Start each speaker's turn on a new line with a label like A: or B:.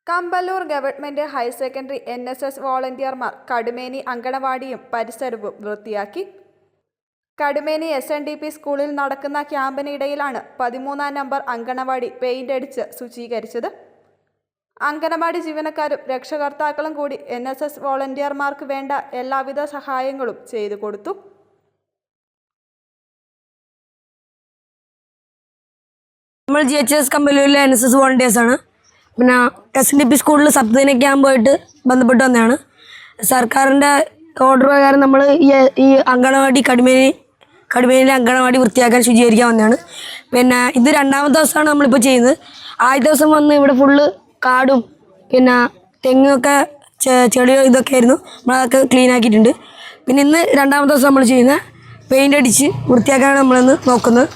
A: Kampallur government higher secondary NSS വോളണ്ടിയർമാർ കടുമേനി അങ്കണവാടിയും പരിസരവും വൃത്തിയാക്കി. കടുമേനി SNDP സ്കൂളിൽ നടക്കുന്ന ക്യാമ്പിനിടയിലാണ് 13-ാം നമ്പർ അങ്കണവാടി പെയിന്റ് അടിച്ച് ശുചീകരിച്ചത്. അങ്കണവാടി ജീവനക്കാരും രക്ഷകർത്താക്കളും കൂടി NSS വോളണ്ടിയർമാർക്ക് വേണ്ട എല്ലാവിധ സഹായങ്ങളും ചെയ്തു കൊടുത്തു.
B: നമ്മൾ GHS കമ്പല്ലൂരിലെ NSS വോളണ്ടിയേഴ്സാണ്. പിന്നെ SNDP സ്കൂളിൽ സപ്തദിന ക്യാമ്പുമായിട്ട് ബന്ധപ്പെട്ട് വന്നതാണ്. സർക്കാരിൻ്റെ ഓർഡർ പ്രകാരം നമ്മൾ ഈ അങ്കണവാടി കടുമേനിയിലെ അങ്കണവാടി വൃത്തിയാക്കാൻ ശുചീകരിക്കാൻ വന്നതാണ്. പിന്നെ ഇത് 2ാമത്തെ ദിവസമാണ് നമ്മളിപ്പോൾ ചെയ്യുന്നത്. ആദ്യത്തെ ദിവസം വന്ന് ഇവിടെ ഫുള്ള് കാടും പിന്നെ തെങ്ങൊക്കെ ചെടിയോ ഇതൊക്കെ ആയിരുന്നു. നമ്മളതൊക്കെ ക്ലീൻ ആക്കിയിട്ടുണ്ട്. പിന്നെ ഇന്ന് 2ാമത്തെ ദിവസം നമ്മൾ ചെയ്യുന്നത് പെയിൻ്റ് അടിച്ച് വൃത്തിയാക്കാനാണ് നമ്മളിന്ന് നോക്കുന്നത്.